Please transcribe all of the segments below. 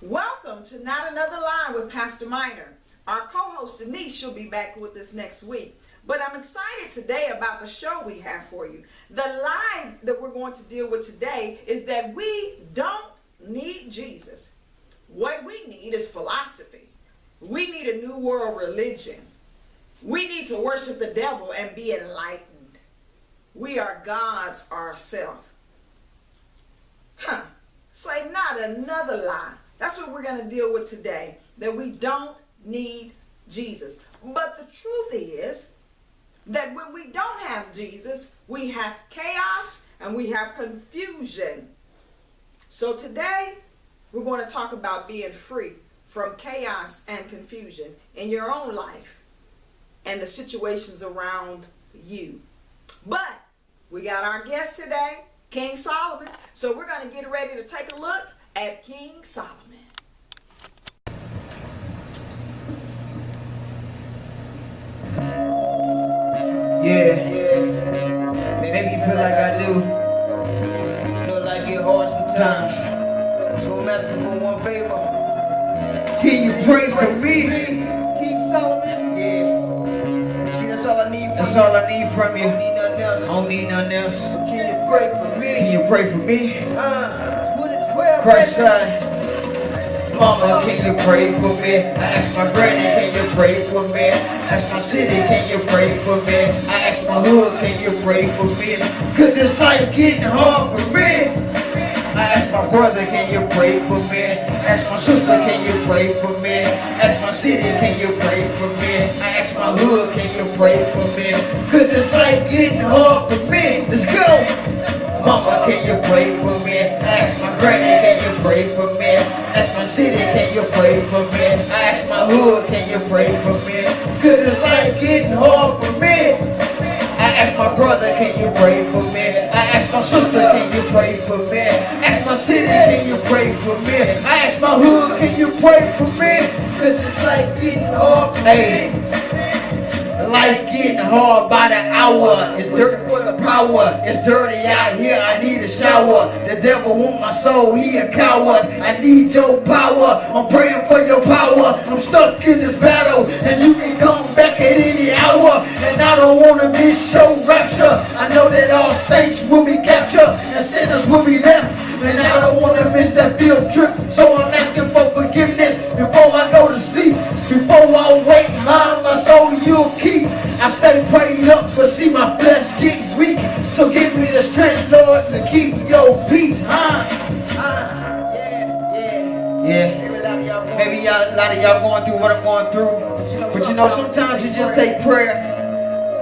Welcome to Not Another Line with Pastor Minor. Our co-host Denise should be back with us next week. But I'm excited today about the show we have for you. The lie that we're going to deal with today is that we don't need Jesus. What we need is philosophy. We need a new world religion. We need to worship the devil and be enlightened. We are gods ourselves. Say not another lie. That's what we're going to deal with today, that we don't need Jesus. But the truth is that when we don't have Jesus, we have chaos and we have confusion. So today, we're going to talk about being free from chaos and confusion in your own life and the situations around you. But we got our guest today, King Solomon. So we're going to get ready to take a look at King Solomon. Yeah. Maybe you feel like I do. Feel like it hard sometimes. So I'm asking for one favor. Can you pray for me? King Solomon? Yeah. See, that's all I need from you. That's all I need from you. I don't need nothing else. Can you pray for me? Can you pray for me? 2012. Christ side. Mama, can you pray for me? I asked my granny, can you pray for me? I asked my city, can you pray for me? I asked my hood, can you pray for me? Cause this life getting hard for me. I asked my brother, can you pray for me? I asked my sister, can you pray for me? I asked my city, can you pray for me? I asked my hood, can you pray for me? Cause this life getting hard for me. Let's go. Mama, can you pray for me? I asked my granny, can you pray for me? I asked my city, can you pray for me? I asked my hood, can you pray for me? Cause this life getting hard for me. I asked my brother, can you pray for me? I asked my sister, can you pray for me? I asked my city, can you pray for me? I asked my hood, can you pray for me? Cause it's like getting hard for me. Life getting hard by the hour. It's dirty for the power. It's dirty out here. I need a shower. The devil want my soul. He a coward. I need your power. I'm praying for your power. I'm stuck in this battle, and you can come back at any hour. And I don't want to miss your rapture. I know that all saints will be captured and sinners will be left. And I don't want to miss that field trip. So I'm asking for forgiveness before I go to sleep. Before I wake, mind my soul you'll keep. I stay prayed up, but see my flesh get weak. So give me the strength, Lord, to keep your peace. Yeah. Maybe a lot of y'all going through what I'm going through. But you know, sometimes you just take prayer.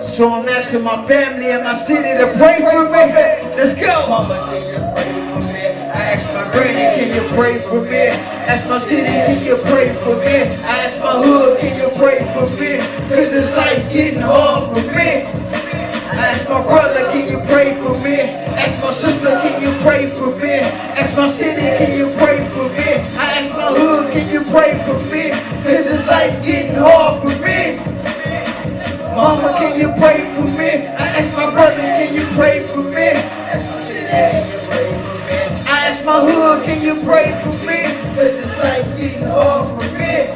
So I'm asking my family and my city to pray for me. Let's go. Mama, can you pray for me? I asked my granny, can you pray for me? I asked my city, can you pray for me? I asked my hood, can you pray for me? Cause this life getting hard for me. I asked my brother, can you pray for me? I asked my sister, can you pray for me? I asked my city, can you pray for me? I asked my hood, can you pray for me? Cause this life getting hard for me. Mama, can you pray for me? I asked my brother, can you pray for me? I asked my city, can you pray for me? I asked my hood, can you pray for me? Cause it's like getting hard for me.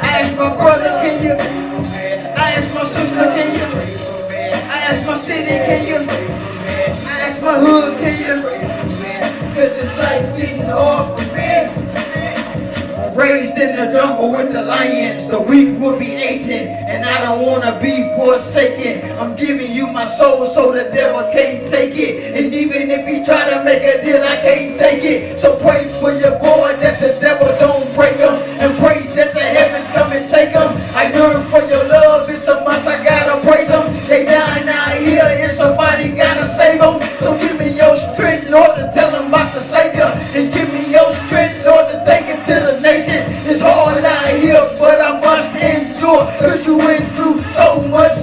I asked my brother, can you pray for me? I asked my sister, can you pray for me? I asked my city, can you pray for me? I asked my hood, can you pray for me? Cause it's like getting hard for me. Raised in the jungle with the lions, the weak will be eaten, and I don't want to be forsaken. I'm giving you my soul so the devil can't take it, and even if he try to make a deal, I can't take it. So pray for your boy that the devil don't break him, and pray that the heavens come and take him. I yearn for your love, it's a must, I gotta praise them. They dying out here, and somebody gotta save them. So give me your strength, Lord, to tell them about the Savior, and give me your strength, Lord, to take it to the nation. It's hard out here, but I must endure. Cause you went through so much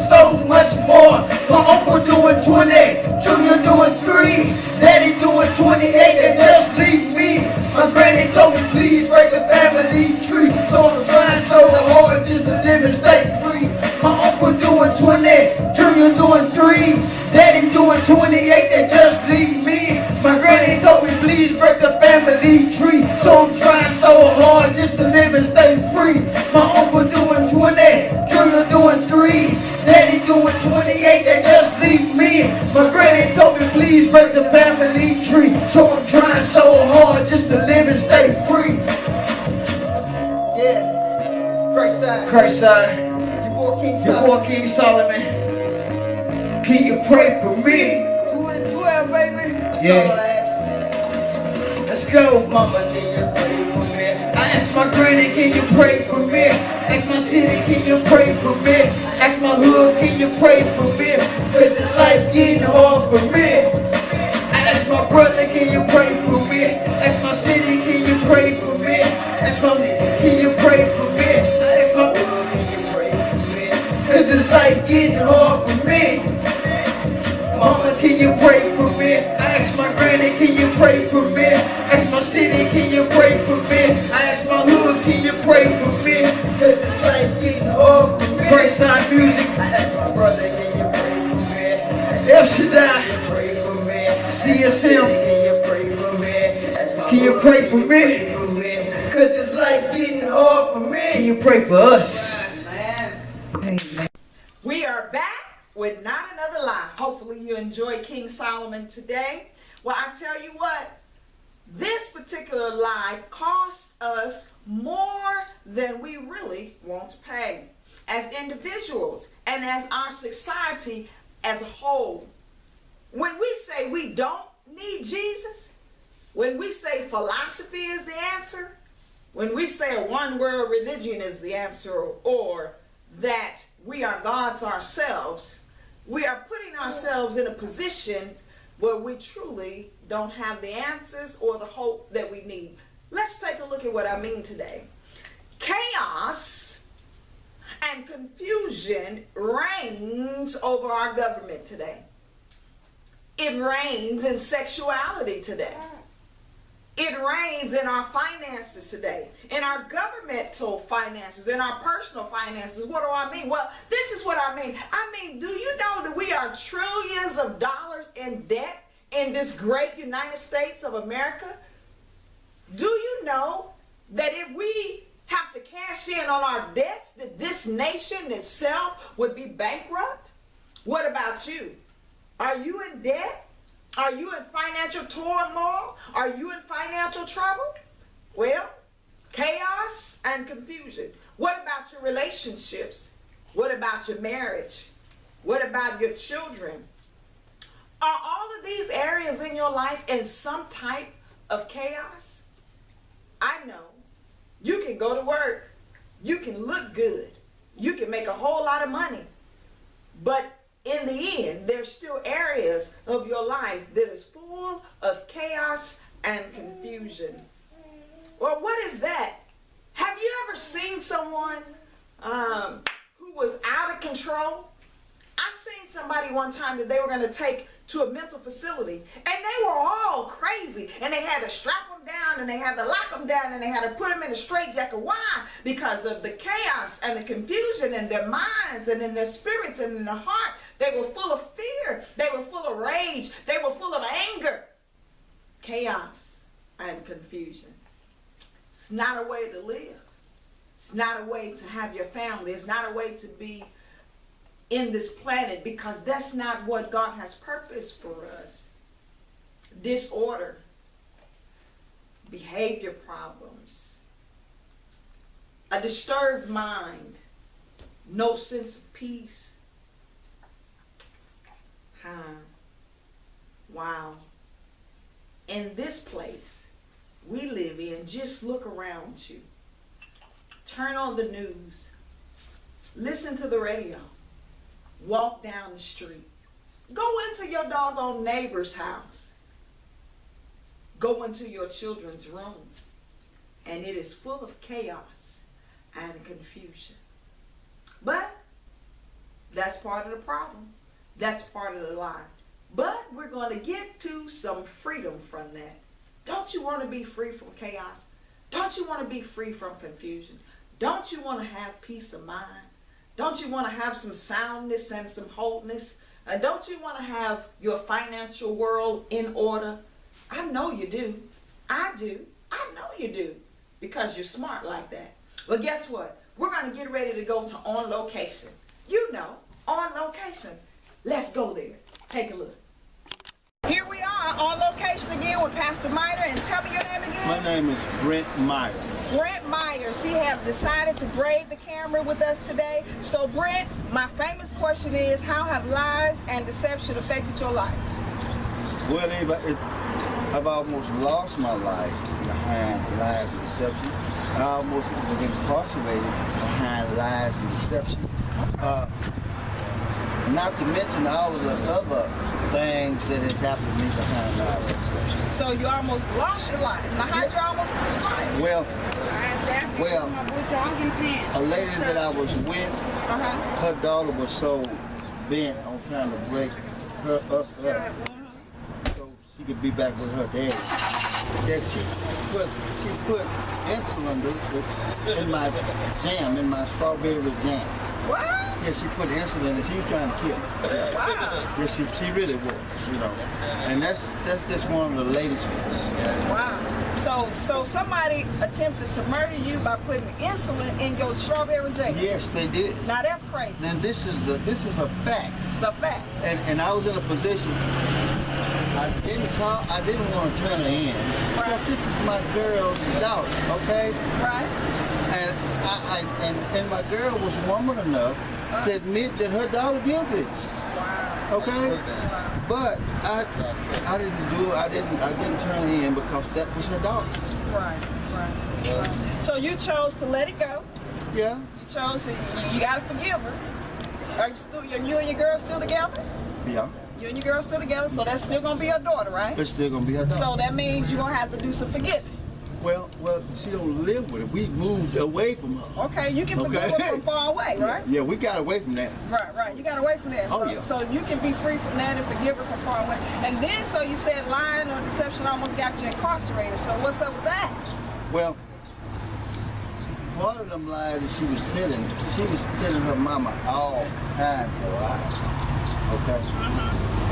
more. My uncle doing 20, Junior doing 3, Daddy doing 28, and just leave me. My granny told me, please break the family tree. So I'm trying so hard just to live and stay free. My uncle doing 20, Junior doing 3, Daddy doing 28, and just leave me. My granny told me, please break the family tree. So I'm trying so 28 and just leave me. My granny told me please break the family tree. So I'm trying so hard just to live and stay free. Yeah, Christ side. Your boy King Solomon. Can you pray for me? 2 and 12, baby. Yeah. Let's go. Mama, can you pray for me? I asked my granny, can you pray for me? Ask my city, can you pray for me? Ask my hood, can you pray for me? Cause this life getting hard for me. I asked my brother, can you pray for me? Ask my city, can you pray for me? Ask my city, can you pray for me? Ask my hood, can you pray for me? Cause this life getting hard for me. Mama, can you pray for me? I asked my granny, can you pray for me? Ask my city, can you pray for me? I asked my hood, can you pray for me? Cause it's like getting hard for me. Great side music. I asked my brother, can you pray for me? El Shaddai, can you pray for me? CSM, can you pray for me? Can you pray for me? Cause it's like getting hard for me. Can you pray for us? Amen. We are back with Not Another Lie. Hopefully you enjoy King Solomon today. Well, I tell you what, this particular lie costs us more than we really want to pay as individuals and as our society as a whole. When we say we don't need Jesus, when we say philosophy is the answer, when we say a one-world religion is the answer, or that we are gods ourselves, we are putting ourselves in a position where we truly don't have the answers or the hope that we need. Let's take a look at what I mean today. Chaos and confusion reigns over our government today. It reigns in sexuality today. It reigns in our finances today, in our governmental finances, in our personal finances. What do I mean? Well, this is what I mean. I mean, do you know that we are trillions of dollars in debt in this great United States of America? Do you know that if we have to cash in on our debts, that this nation itself would be bankrupt? What about you? Are you in debt? Are you in financial turmoil? Are you in financial trouble? Well, chaos and confusion. What about your relationships? What about your marriage? What about your children? Are all of these areas in your life in some type of chaos? I know. You can go to work. You can look good. You can make a whole lot of money. But in the end, there's still areas of your life that is full of chaos and confusion. Well, what is that? Have you ever seen someone who was out of control? I seen somebody one time that they were going to take to a mental facility, and they were all crazy, and they had to strap them down, and they had to lock them down, and they had to put them in a straitjacket. Why? Because of the chaos and the confusion in their minds and in their spirits and in their heart. They were full of fear. They were full of rage. They were full of anger. Chaos and confusion. It's not a way to live. It's not a way to have your family. It's not a way to be in this planet, because that's not what God has purposed for us. Disorder, behavior problems, a disturbed mind, no sense of peace. Wow. In this place we live in, just look around you. Turn on the news. Listen to the radio. Walk down the street. Go into your doggone neighbor's house. Go into your children's room. And it is full of chaos and confusion. But that's part of the problem. That's part of the lie. But we're going to get to some freedom from that. Don't you want to be free from chaos? Don't you want to be free from confusion? Don't you want to have peace of mind? Don't you want to have some soundness and some wholeness? Don't you want to have your financial world in order? I know you do. I do. I know you do. Because you're smart like that. Well, guess what? We're going to get ready to go to On Location. You know, On Location. Let's go there. Take a look. Here we are on location again with Pastor Miter, and tell me your name again. My name is Brent Meyer. Brent Myers. He have decided to brave the camera with us today. So Brent, my famous question is, how have lies and deception affected your life? Well, I've almost lost my life behind lies and deception. I almost was incarcerated behind lies and deception. Not to mention all of the other things that has happened to me behind lies and deception. So you almost lost your life. Now how'd you almost lose your life? Well, a lady that I was with, her daughter was so bent on trying to break us up so she could be back with her daddy. That she put insulin in my jam, in my strawberry jam. What? Yeah, she put insulin and she was trying to kill me. Wow. Yeah, she really was, you know. And that's just one of the latest ones. Wow. So somebody attempted to murder you by putting insulin in your strawberry jam. Yes, they did. Now that's crazy. And this is a fact. The fact. And I was in a position. I didn't want to turn her in because this is my girl's daughter, okay? Right. And my girl was woman enough to admit that her daughter did this. Wow. Okay? But I didn't do it. I didn't turn her in because that was her daughter. Right. So you chose to let it go. Yeah. You chose to, you gotta forgive her. Are you and your girl still together? Yeah. You and your girl still together, so that's still gonna be your daughter, right? It's still gonna be her daughter. So that means you're gonna have to do some forgiving. Well, she don't live with it. We moved away from her. Okay, you can forgive her from far away, right? Yeah, we got away from that. Right. You got away from that. So, yeah. So you can be free from that and forgive her from far away. And then, so you said lying or deception almost got you incarcerated. So what's up with that? Well, one of them lies that she was telling her mama all kinds of lies. Okay?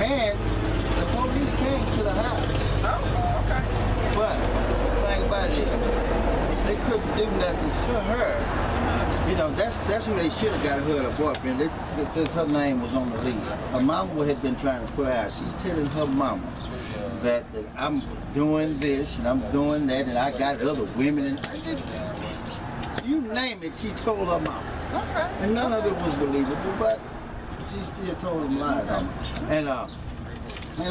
And the police came to the house. Oh, okay. But the thing about it is, they couldn't do nothing to her. You know, that's who they should have got her boyfriend. Since her name was on the lease. Her mama had been trying to put her out. She's telling her mama that I'm doing this and I'm doing that and I got other women and you name it, she told her mama. Okay. And none of it was believable, but she still told them lies on me. And I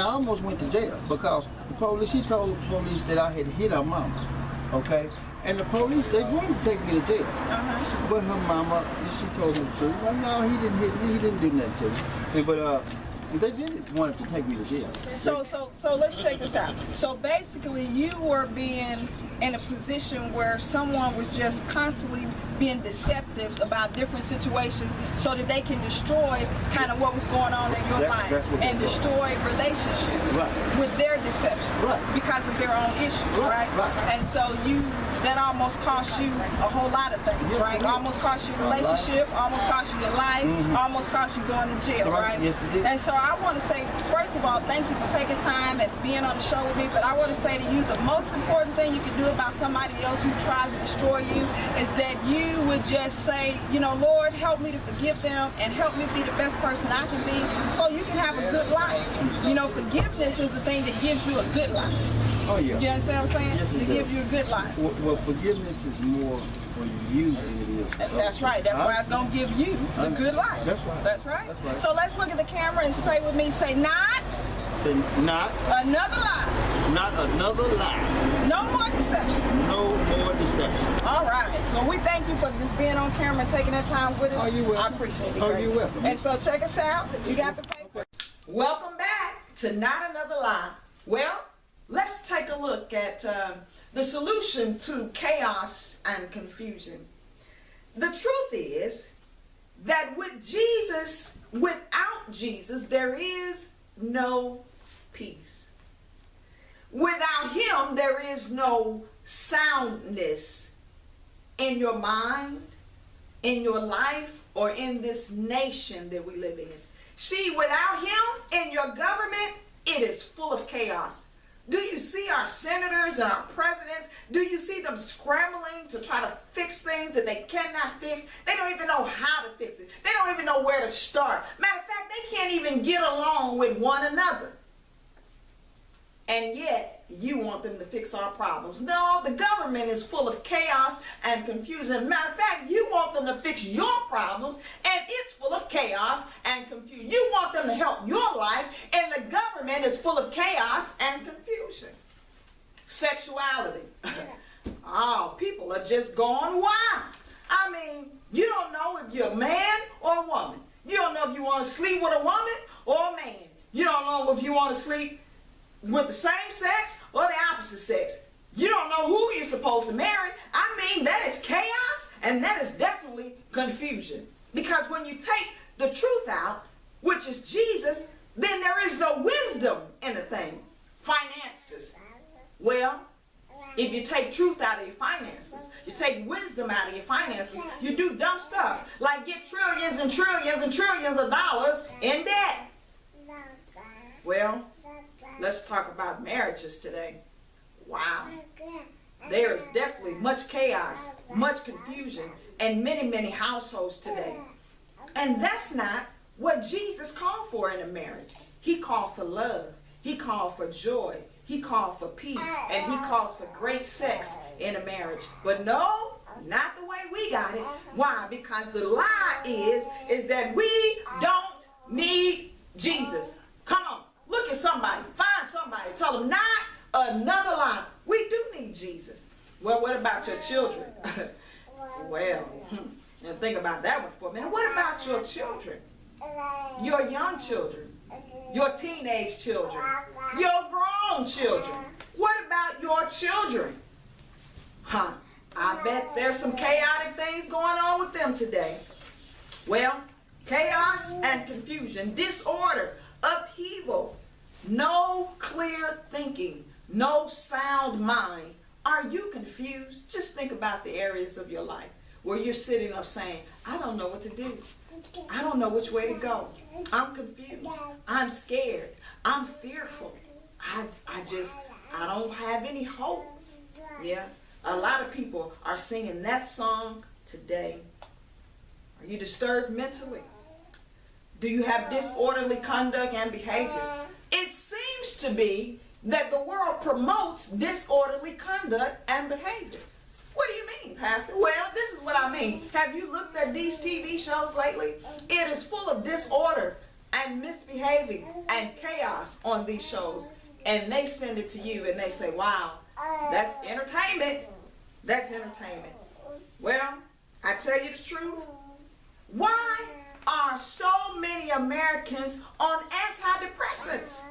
almost went to jail because she told the police that I had hit her mama, okay? And the police, they wanted to take me to jail. But her mama, she told them the truth. Well, no, he didn't hit me, he didn't do nothing to me. But they didn't want to take me to jail. So let's check this out. So basically you were being in a position where someone was just constantly being deceptive about different situations so that they can destroy kind of what was going on in your life and destroy relationships with their deception because of their own issues, right? And so that almost cost you a whole lot of things, right? Almost cost you a relationship, almost cost you your life, almost cost you going to jail, right? Yes, it did. And so I want to say, first of all, thank you for taking time and being on the show with me, but I want to say to you, the most important thing you can do about somebody else who tries to destroy you is that you would just say, you know, Lord, help me to forgive them and help me be the best person I can be so you can have a good life. You know, forgiveness is the thing that gives you a good life. Oh, yeah. You understand what I'm saying? Yes, it to does. give you a good life. Well, forgiveness is more for you than it is for others. That's right. That's why it's going to give you the good life. That's right. That's right. That's right. So let's look at the camera and say with me, say not. Say not Another lie. Not another lie. No more deception. No more deception. All right. Well, we thank you for just being on camera and taking that time with us. Oh, you're welcome. I appreciate it. Oh, great. you're welcome. And so check us out. You got the paper. Welcome back to Not Another Lie. Well, let's take a look at the solution to chaos and confusion. The truth is that without Jesus, there is no peace. Without him, there is no soundness in your mind, in your life, or in this nation that we live in. See, without him in your government, it is full of chaos. Do you see our senators and our presidents? Do you see them scrambling to try to fix things that they cannot fix? They don't even know how to fix it. They don't even know where to start. Matter of fact, they can't even get along with one another. And yet, you want them to fix our problems. No, the government is full of chaos and confusion. Matter of fact, you want them to fix your problems, and it's full of chaos and confusion. You want them to help your life, and the government is full of chaos and confusion. Sexuality. Oh, people are just going wild. I mean, you don't know if you're a man or a woman. You don't know if you want to sleep with a woman or a man. You don't know if you want to sleep with the same sex or the opposite sex. You don't know who you're supposed to marry. I mean, that is chaos, and that is definitely confusion. Because when you take the truth out, which is Jesus, then there is no wisdom in the thing. Finances. Well, if you take truth out of your finances, you take wisdom out of your finances, you do dumb stuff like get trillions and trillions and trillions of dollars in debt. Well, let's talk about marriages today. Wow. There is definitely much chaos, much confusion, and many, many households today. And that's not what Jesus called for in a marriage. He called for love. He called for joy. He called for peace. And he calls for great sex in a marriage. But no, not the way we got it. Why? Because the lie is that we don't need Jesus. Come on. Look at somebody, find somebody, tell them not another lie. We do need Jesus. Well, what about your children? Well, and think about that one for a minute. What about your children? Your young children, your teenage children, your grown children. What about your children? I bet there's some chaotic things going on with them today. Well, chaos and confusion, disorder, upheaval, no clear thinking, no sound mind. Are you confused? Just think about the areas of your life where you're sitting up saying, I don't know what to do. I don't know which way to go. I'm confused. I'm scared. I'm fearful. I don't have any hope. Yeah. A lot of people are singing that song today. Are you disturbed mentally? Do you have disorderly conduct and behavior? It seems to be that the world promotes disorderly conduct and behavior. What do you mean, Pastor? Well, this is what I mean. Have you looked at these TV shows lately? It is full of disorder and misbehaving and chaos on these shows. And they send it to you and they say, wow, that's entertainment. That's entertainment. Well, I tell you the truth. Why are so many Americans on antidepressants?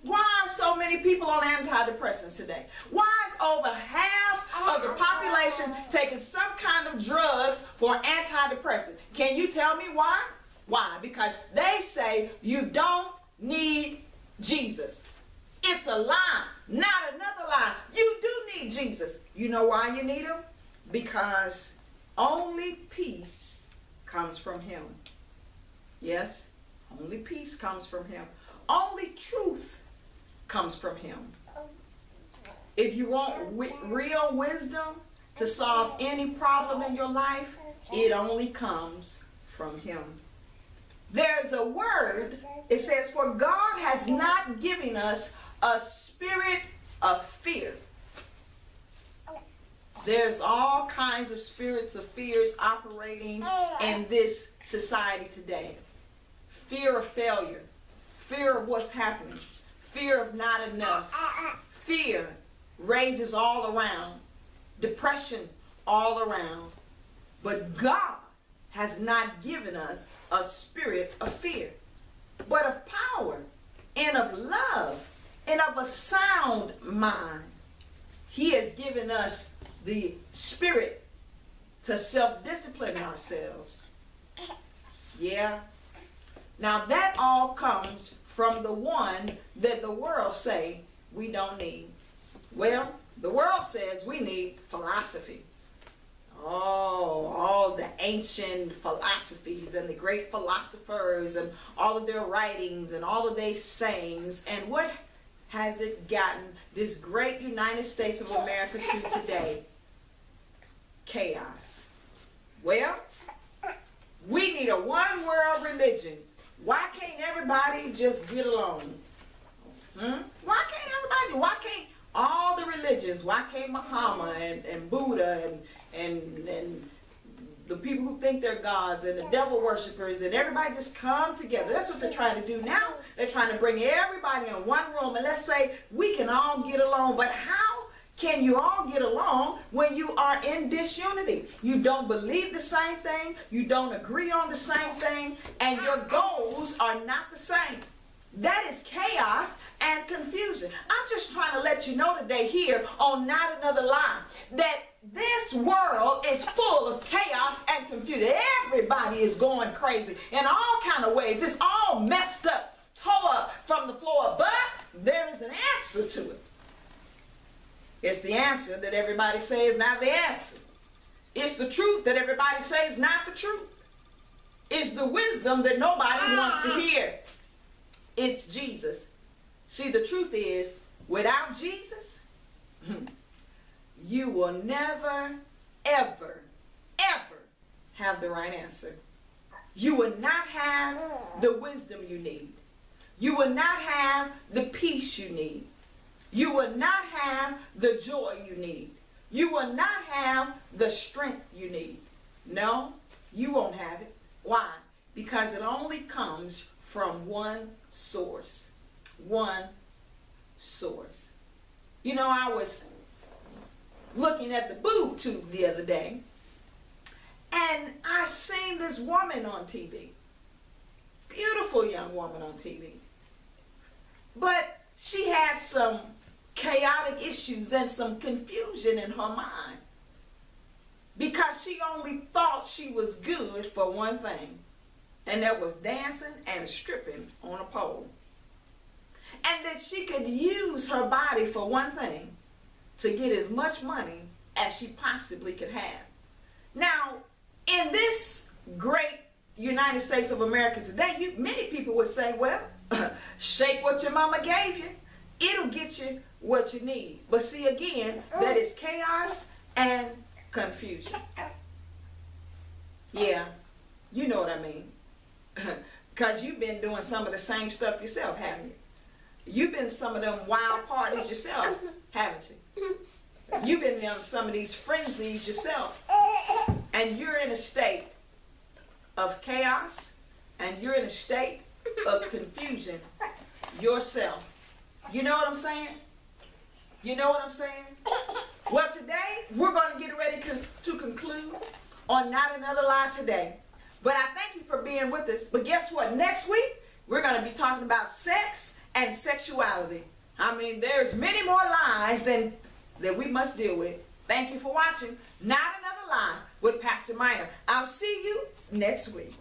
Why are so many people on antidepressants today? Why is over half of the population taking some kind of drugs for antidepressants? Can you tell me why? Why? Because they say you don't need Jesus. It's a lie, not another lie. You do need Jesus. You know why you need him? Because only peace comes from him. Yes, only peace comes from him. Only truth comes from him. If you want real wisdom to solve any problem in your life, it only comes from him. There's a word, it says, for God has not given us a spirit of fear. There's all kinds of spirits of fears operating in this society today. Fear of failure, fear of what's happening, fear of not enough. Fear rages all around, depression all around. But God has not given us a spirit of fear, but of power and of love and of a sound mind. He has given us the spirit to self-discipline ourselves. Yeah. Now that all comes from the one that the world say we don't need. Well, the world says we need philosophy. Oh, all the ancient philosophies and the great philosophers and all of their writings and all of their sayings. And what has it gotten this great United States of America to today? Chaos. Well, we need a one world religion. Why can't everybody just get along? Why can't everybody? Why can't all the religions? Why can't Muhammad and Buddha and the people who think they're gods and the devil worshipers and everybody just come together? That's what they're trying to do now. They're trying to bring everybody in one room and let's say we can all get along. But how can you all get along when you are in disunity? You don't believe the same thing, you don't agree on the same thing, and your goals are not the same. That is chaos and confusion. I'm just trying to let you know today here on Not Another Lie that this world is full of chaos and confusion. Everybody is going crazy in all kind of ways. It's all messed up, tore up from the floor, but there is an answer to it. It's the answer that everybody says is not the answer. It's the truth that everybody says is not the truth. It's the wisdom that nobody wants to hear. It's Jesus. See, the truth is, without Jesus, you will never, ever, ever have the right answer. You will not have the wisdom you need. You will not have the peace you need. You will not have the joy you need. You will not have the strength you need. No, you won't have it. Why? Because it only comes from one source. One source. You know, I was looking at the boob tube the other day, and I seen this woman on TV. Beautiful young woman on TV. But she had some chaotic issues and some confusion in her mind because she only thought she was good for one thing, and that was dancing and stripping on a pole. And that she could use her body for one thing, to get as much money as she possibly could have. Now, in this great United States of America today, many people would say, well, shake what your mama gave you. It'll get you what you need. But see, again, that is chaos and confusion. Yeah, you know what I mean. Because you've been doing some of the same stuff yourself, haven't you? You've been some of them wild parties yourself, haven't you? You've been in some of these frenzies yourself. And you're in a state of chaos, and you're in a state of confusion yourself. You know what I'm saying? You know what I'm saying? Well, today, we're going to get ready to conclude on Not Another Lie today. But I thank you for being with us. But guess what? Next week, we're going to be talking about sex and sexuality. I mean, there's many more lies that we must deal with. Thank you for watching Not Another Lie with Pastor Minor. I'll see you next week.